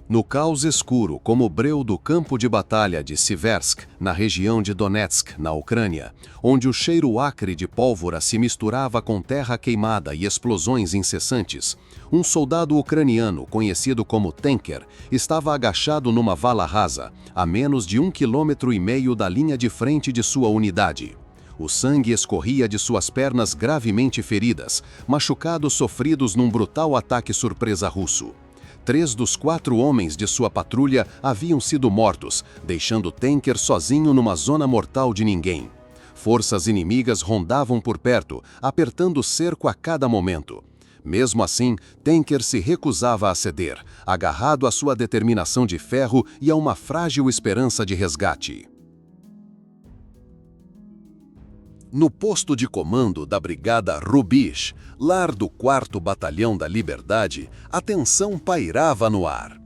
No caos escuro, como o breu do campo de batalha de Siversk, na região de Donetsk, na Ucrânia, onde o cheiro acre de pólvora se misturava com terra queimada e explosões incessantes, um soldado ucraniano, conhecido como Tanker, estava agachado numa vala rasa, a menos de 1,5 km da linha de frente de sua unidade. O sangue escorria de suas pernas gravemente feridas, machucados sofridos num brutal ataque surpresa russo. 3 dos 4 homens de sua patrulha haviam sido mortos, deixando Tanker sozinho numa zona mortal de ninguém. Forças inimigas rondavam por perto, apertando o cerco a cada momento. Mesmo assim, Tanker se recusava a ceder, agarrado à sua determinação de ferro e a uma frágil esperança de resgate. No posto de comando da Brigada Rubish, lar do 4º Batalhão da Liberdade, a tensão pairava no ar.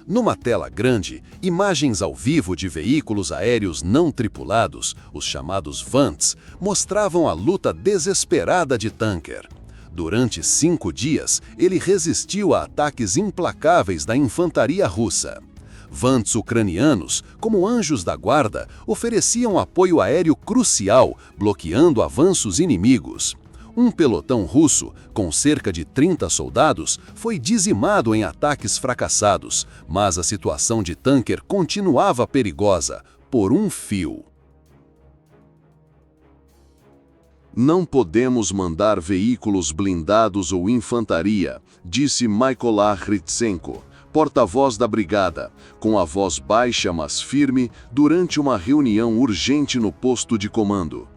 Numa tela grande, imagens ao vivo de veículos aéreos não tripulados, os chamados VANTs, mostravam a luta desesperada de Tanker. Durante 5 dias, ele resistiu a ataques implacáveis da infantaria russa. VANTs ucranianos, como anjos da guarda, ofereciam apoio aéreo crucial, bloqueando avanços inimigos. Um pelotão russo, com cerca de 30 soldados, foi dizimado em ataques fracassados, mas a situação de Tanker continuava perigosa, por um fio. Não podemos mandar veículos blindados ou infantaria, disse Mykola Hrytsenko, porta-voz da brigada, com a voz baixa mas firme, durante uma reunião urgente no posto de comando.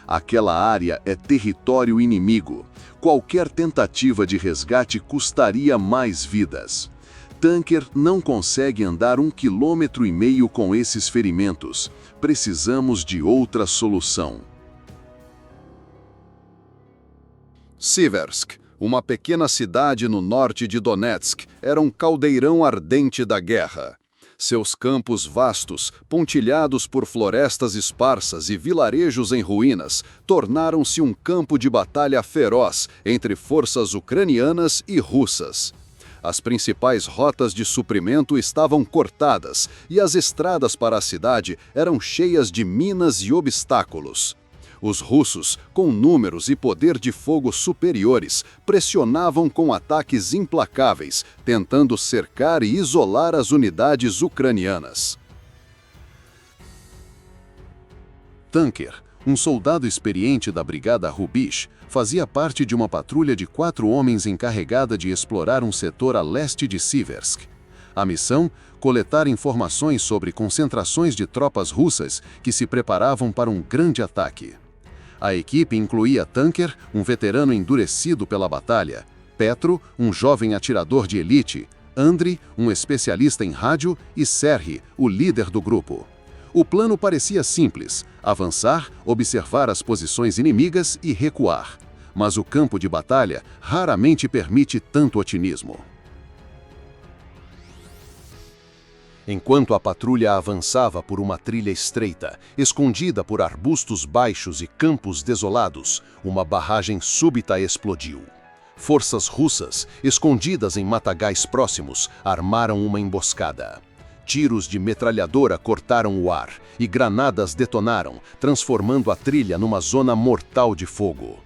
Aquela área é território inimigo. Qualquer tentativa de resgate custaria mais vidas. Tanker não consegue andar 1,5 km com esses ferimentos. Precisamos de outra solução. Siversk, uma pequena cidade no norte de Donetsk, era um caldeirão ardente da guerra. Seus campos vastos, pontilhados por florestas esparsas e vilarejos em ruínas, tornaram-se um campo de batalha feroz entre forças ucranianas e russas. As principais rotas de suprimento estavam cortadas e as estradas para a cidade eram cheias de minas e obstáculos. Os russos, com números e poder de fogo superiores, pressionavam com ataques implacáveis, tentando cercar e isolar as unidades ucranianas. Tanker, um soldado experiente da Brigada Rubish, fazia parte de uma patrulha de 4 homens encarregada de explorar um setor a leste de Siversk. A missão? Coletar informações sobre concentrações de tropas russas que se preparavam para um grande ataque. A equipe incluía Tanker, um veterano endurecido pela batalha, Petro, um jovem atirador de elite, Andriy, um especialista em rádio, e Serhiy, o líder do grupo. O plano parecia simples: avançar, observar as posições inimigas e recuar. Mas o campo de batalha raramente permite tanto otimismo. Enquanto a patrulha avançava por uma trilha estreita, escondida por arbustos baixos e campos desolados, uma barragem súbita explodiu. Forças russas, escondidas em matagais próximos, armaram uma emboscada. Tiros de metralhadora cortaram o ar e granadas detonaram, transformando a trilha numa zona mortal de fogo.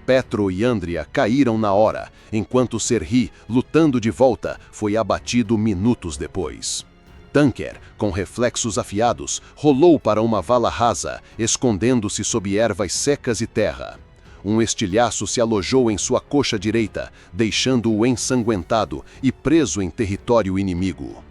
Petro e Andriy caíram na hora, enquanto Serhiy, lutando de volta, foi abatido minutos depois. Tanker, com reflexos afiados, rolou para uma vala rasa, escondendo-se sob ervas secas e terra. Um estilhaço se alojou em sua coxa direita, deixando-o ensanguentado e preso em território inimigo.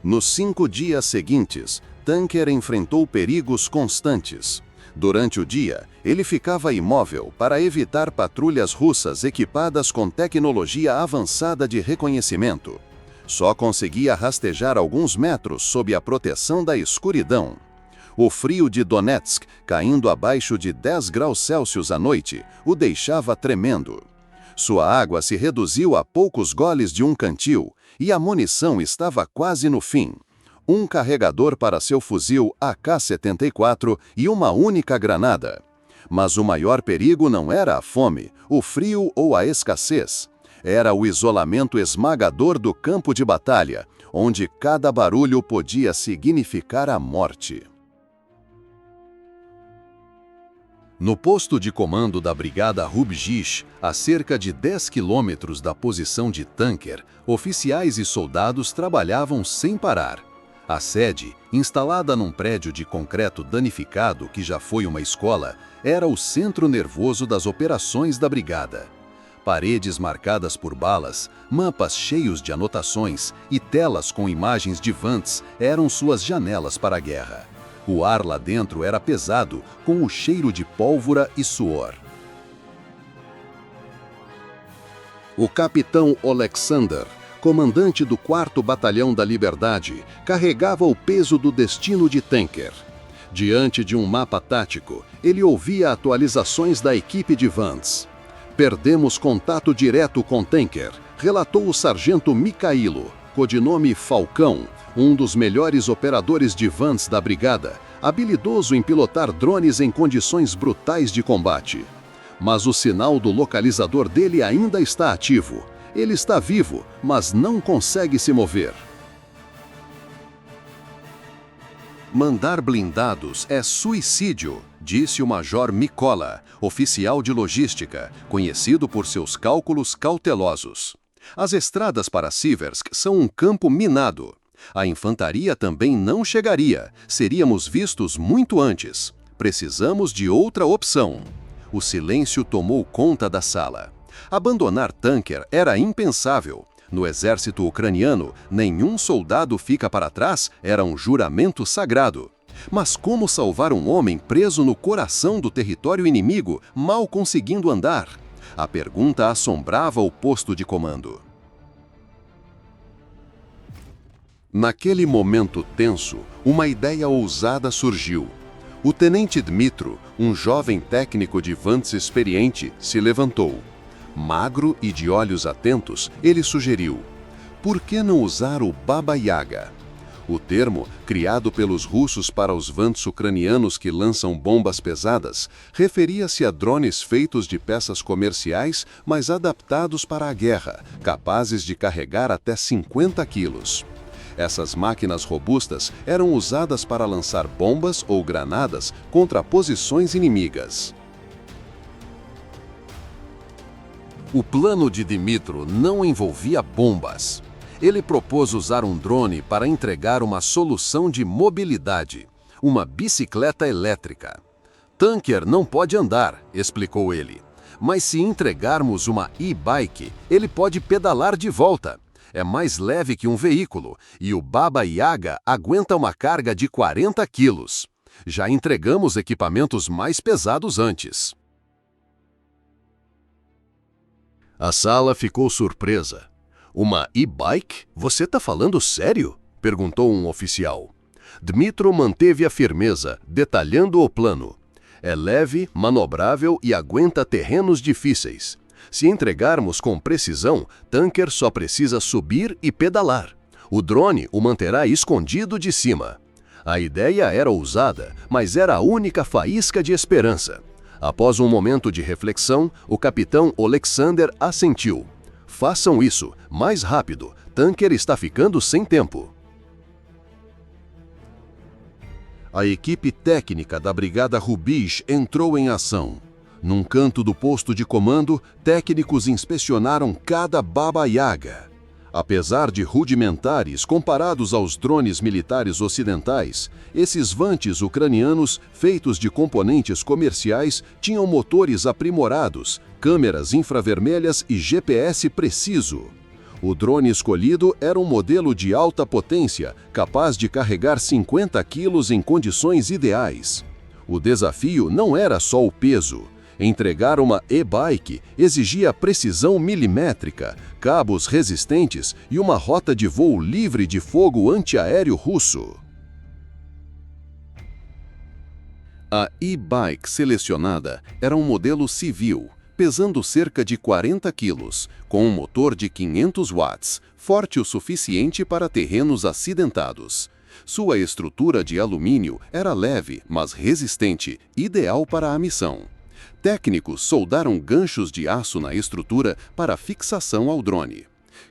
Nos 5 dias seguintes, Tanker enfrentou perigos constantes. Durante o dia, ele ficava imóvel para evitar patrulhas russas equipadas com tecnologia avançada de reconhecimento. Só conseguia rastejar alguns metros sob a proteção da escuridão. O frio de Donetsk, caindo abaixo de 10 graus Celsius à noite, o deixava tremendo. Sua água se reduziu a poucos goles de um cantil e a munição estava quase no fim. Um carregador para seu fuzil AK-74 e uma única granada. Mas o maior perigo não era a fome, o frio ou a escassez. Era o isolamento esmagador do campo de batalha, onde cada barulho podia significar a morte. No posto de comando da Brigada Rubgish, a cerca de 10 quilômetros da posição de Tanker, oficiais e soldados trabalhavam sem parar. A sede, instalada num prédio de concreto danificado que já foi uma escola, era o centro nervoso das operações da brigada. Paredes marcadas por balas, mapas cheios de anotações e telas com imagens de Vants eram suas janelas para a guerra. O ar lá dentro era pesado, com o cheiro de pólvora e suor. O capitão Alexander, comandante do 4º Batalhão da Liberdade, carregava o peso do destino de Tanker. Diante de um mapa tático, ele ouvia atualizações da equipe de Vants. "Perdemos contato direto com Tanker", relatou o sargento Mikhailo, codinome Falcão, um dos melhores operadores de Vants da brigada, habilidoso em pilotar drones em condições brutais de combate. Mas o sinal do localizador dele ainda está ativo. Ele está vivo, mas não consegue se mover. "Mandar blindados é suicídio", disse o Major Mikola, oficial de logística, conhecido por seus cálculos cautelosos. "As estradas para Siversk são um campo minado. A infantaria também não chegaria, seríamos vistos muito antes. Precisamos de outra opção." O silêncio tomou conta da sala. Abandonar Tanker era impensável. No exército ucraniano, nenhum soldado fica para trás, era um juramento sagrado. Mas como salvar um homem preso no coração do território inimigo, mal conseguindo andar? A pergunta assombrava o posto de comando. Naquele momento tenso, uma ideia ousada surgiu. O tenente Dmitro, um jovem técnico de Vants experiente, se levantou. Magro e de olhos atentos, ele sugeriu: "Por que não usar o Baba Yaga?" O termo, criado pelos russos para os Vants ucranianos que lançam bombas pesadas, referia-se a drones feitos de peças comerciais, mas adaptados para a guerra, capazes de carregar até 50 quilos. Essas máquinas robustas eram usadas para lançar bombas ou granadas contra posições inimigas. O plano de Dmitro não envolvia bombas. Ele propôs usar um drone para entregar uma solução de mobilidade, uma bicicleta elétrica. "Tanker não pode andar", explicou ele. "Mas se entregarmos uma e-bike, ele pode pedalar de volta. É mais leve que um veículo, e o Baba Yaga aguenta uma carga de 40 quilos. Já entregamos equipamentos mais pesados antes." A sala ficou surpresa. "Uma e-bike? Você está falando sério?" perguntou um oficial. Dmitro manteve a firmeza, detalhando o plano. "É leve, manobrável e aguenta terrenos difíceis. Se entregarmos com precisão, Tanker só precisa subir e pedalar. O drone o manterá escondido de cima." A ideia era ousada, mas era a única faísca de esperança. Após um momento de reflexão, o capitão Alexander assentiu. "Façam isso, mais rápido. Tanker está ficando sem tempo." A equipe técnica da Brigada Rubgish entrou em ação. Num canto do posto de comando, técnicos inspecionaram cada Baba Yaga. Apesar de rudimentares comparados aos drones militares ocidentais, esses Vantes ucranianos, feitos de componentes comerciais, tinham motores aprimorados, câmeras infravermelhas e GPS preciso. O drone escolhido era um modelo de alta potência, capaz de carregar 50 quilos em condições ideais. O desafio não era só o peso. Entregar uma e-bike exigia precisão milimétrica, cabos resistentes e uma rota de voo livre de fogo antiaéreo russo. A e-bike selecionada era um modelo civil, pesando cerca de 40 quilos, com um motor de 500 watts, forte o suficiente para terrenos acidentados. Sua estrutura de alumínio era leve, mas resistente, ideal para a missão. Técnicos soldaram ganchos de aço na estrutura para fixação ao drone.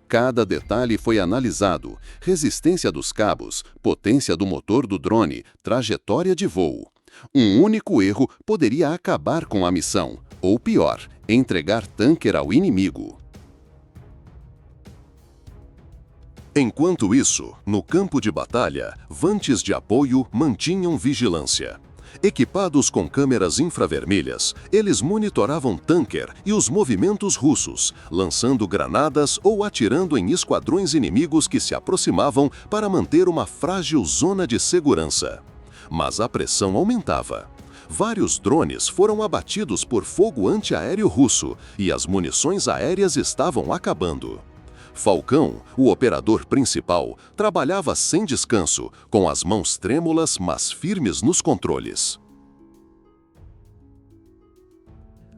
Cada detalhe foi analisado: resistência dos cabos, potência do motor do drone, trajetória de voo. Um único erro poderia acabar com a missão, ou pior, entregar tanker ao inimigo. Enquanto isso, no campo de batalha, vantes de apoio mantinham vigilância. Equipados com câmeras infravermelhas, eles monitoravam tanker e os movimentos russos, lançando granadas ou atirando em esquadrões inimigos que se aproximavam para manter uma frágil zona de segurança. Mas a pressão aumentava. Vários drones foram abatidos por fogo antiaéreo russo e as munições aéreas estavam acabando. Falcão, o operador principal, trabalhava sem descanso, com as mãos trêmulas, mas firmes nos controles.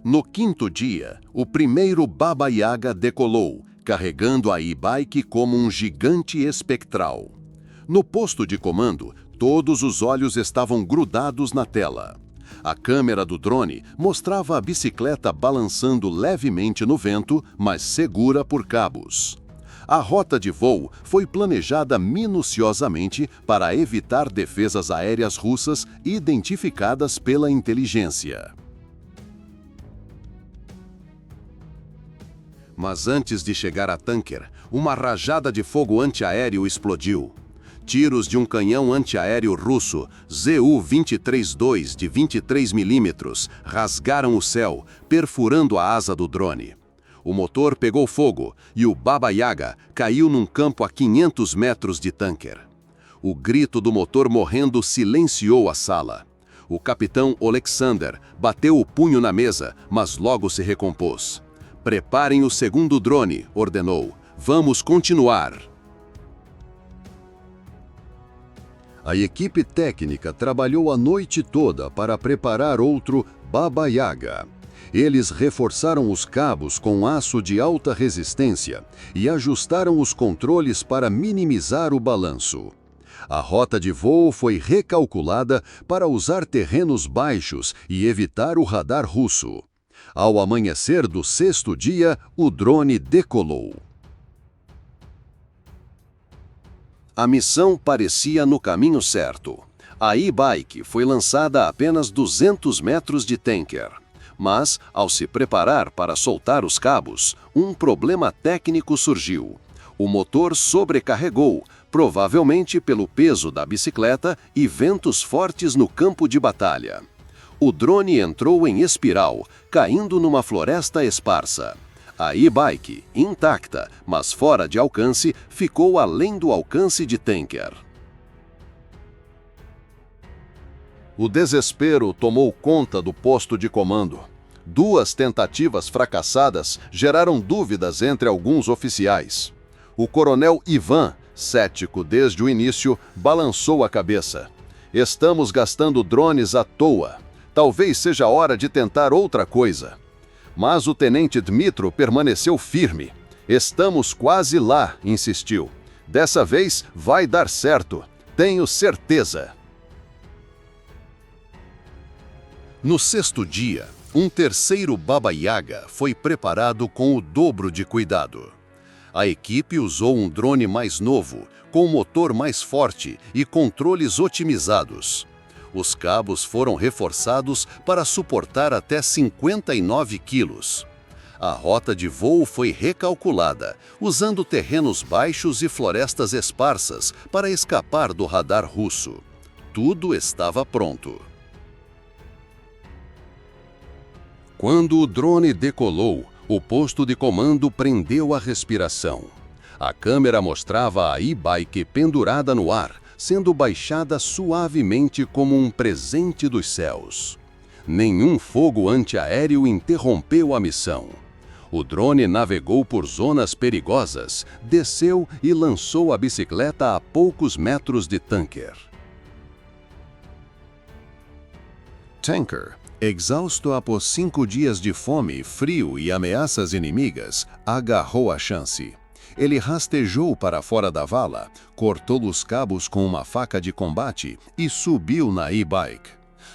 No quinto dia, o primeiro Baba Yaga decolou, carregando a e-bike como um gigante espectral. No posto de comando, todos os olhos estavam grudados na tela. A câmera do drone mostrava a bicicleta balançando levemente no vento, mas segura por cabos. A rota de voo foi planejada minuciosamente para evitar defesas aéreas russas identificadas pela inteligência. Mas antes de chegar a tanker, uma rajada de fogo antiaéreo explodiu. Tiros de um canhão antiaéreo russo, Zu-23-2 de 23 mm, rasgaram o céu, perfurando a asa do drone. O motor pegou fogo e o Baba Yaga caiu num campo a 500 metros de tanker. O grito do motor morrendo silenciou a sala. O capitão Alexander bateu o punho na mesa, mas logo se recompôs. "Preparem o segundo drone", ordenou. "Vamos continuar." A equipe técnica trabalhou a noite toda para preparar outro Baba Yaga. Eles reforçaram os cabos com aço de alta resistência e ajustaram os controles para minimizar o balanço. A rota de voo foi recalculada para usar terrenos baixos e evitar o radar russo. Ao amanhecer do sexto dia, o drone decolou. A missão parecia no caminho certo. A e-bike foi lançada a apenas 200 metros de tanker. Mas, ao se preparar para soltar os cabos, um problema técnico surgiu. O motor sobrecarregou, provavelmente pelo peso da bicicleta e ventos fortes no campo de batalha. O drone entrou em espiral, caindo numa floresta esparsa. A e-bike, intacta, mas fora de alcance, ficou além do alcance de tanker. O desespero tomou conta do posto de comando. 2 tentativas fracassadas geraram dúvidas entre alguns oficiais. O coronel Ivan, cético desde o início, balançou a cabeça. "Estamos gastando drones à toa. Talvez seja hora de tentar outra coisa." Mas o tenente Dmitro permaneceu firme. "Estamos quase lá", insistiu. "Dessa vez vai dar certo. Tenho certeza." No sexto dia, um terceiro Baba Yaga foi preparado com o dobro de cuidado. A equipe usou um drone mais novo, com motor mais forte e controles otimizados. Os cabos foram reforçados para suportar até 59 quilos. A rota de voo foi recalculada, usando terrenos baixos e florestas esparsas para escapar do radar russo. Tudo estava pronto. Quando o drone decolou, o posto de comando prendeu a respiração. A câmera mostrava a e-bike pendurada no ar, sendo baixada suavemente como um presente dos céus. Nenhum fogo antiaéreo interrompeu a missão. O drone navegou por zonas perigosas, desceu e lançou a bicicleta a poucos metros de tanker. Tanker, exausto após 5 dias de fome, frio e ameaças inimigas, agarrou a chance. Ele rastejou para fora da vala, cortou os cabos com uma faca de combate e subiu na e-bike.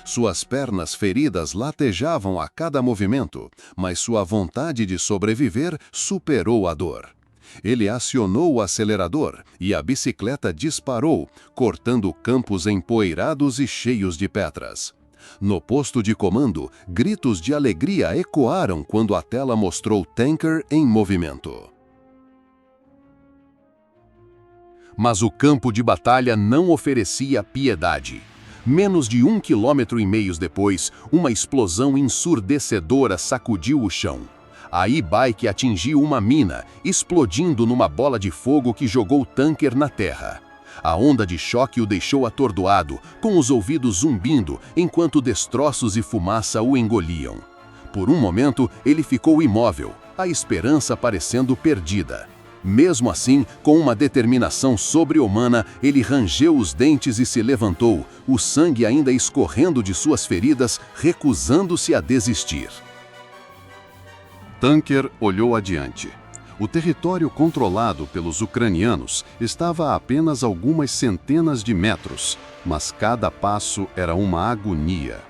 Suas pernas feridas latejavam a cada movimento, mas sua vontade de sobreviver superou a dor. Ele acionou o acelerador e a bicicleta disparou, cortando campos empoeirados e cheios de pedras. No posto de comando, gritos de alegria ecoaram quando a tela mostrou Tanker em movimento. Mas o campo de batalha não oferecia piedade. Menos de 1,5 km depois, uma explosão ensurdecedora sacudiu o chão. A e-bike atingiu uma mina, explodindo numa bola de fogo que jogou o Tanker na terra. A onda de choque o deixou atordoado, com os ouvidos zumbindo, enquanto destroços e fumaça o engoliam. Por um momento, ele ficou imóvel, a esperança parecendo perdida. Mesmo assim, com uma determinação sobre-humana, ele rangeu os dentes e se levantou, o sangue ainda escorrendo de suas feridas, recusando-se a desistir. Tanker olhou adiante. O território controlado pelos ucranianos estava a apenas algumas centenas de metros, mas cada passo era uma agonia.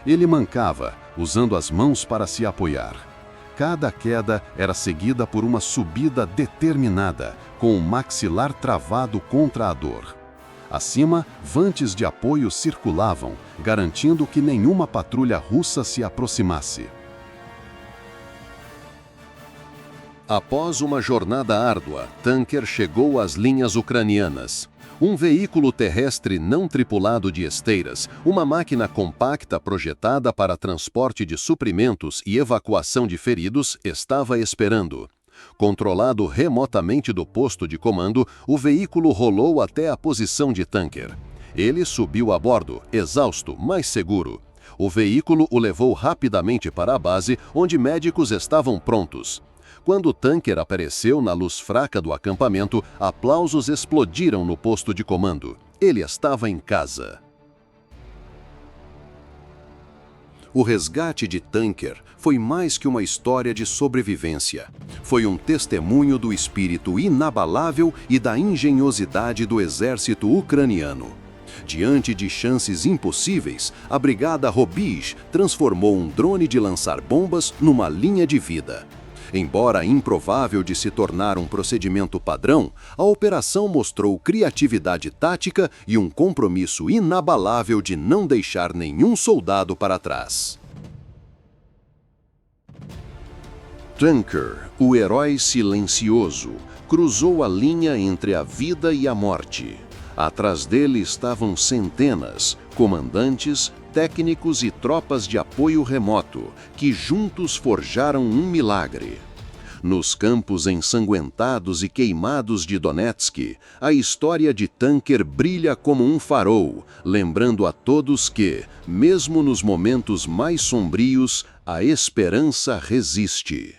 Ele mancava, usando as mãos para se apoiar. Cada queda era seguida por uma subida determinada, com o maxilar travado contra a dor. Acima, vantes de apoio circulavam, garantindo que nenhuma patrulha russa se aproximasse. Após uma jornada árdua, Tanker chegou às linhas ucranianas. Um veículo terrestre não tripulado de esteiras, uma máquina compacta projetada para transporte de suprimentos e evacuação de feridos, estava esperando. Controlado remotamente do posto de comando, o veículo rolou até a posição de Tanker. Ele subiu a bordo, exausto, mas seguro. O veículo o levou rapidamente para a base, onde médicos estavam prontos. Quando o Tanker apareceu na luz fraca do acampamento, aplausos explodiram no posto de comando. Ele estava em casa. O resgate de Tanker foi mais que uma história de sobrevivência. Foi um testemunho do espírito inabalável e da engenhosidade do exército ucraniano. Diante de chances impossíveis, a Brigada Rubíj transformou um drone de lançar bombas numa linha de vida. Embora improvável de se tornar um procedimento padrão, a operação mostrou criatividade tática e um compromisso inabalável de não deixar nenhum soldado para trás. Tanker, o herói silencioso, cruzou a linha entre a vida e a morte. Atrás dele estavam centenas, comandantes, técnicos e tropas de apoio remoto, que juntos forjaram um milagre. Nos campos ensanguentados e queimados de Donetsk, a história de Tanker brilha como um farol, lembrando a todos que, mesmo nos momentos mais sombrios, a esperança resiste.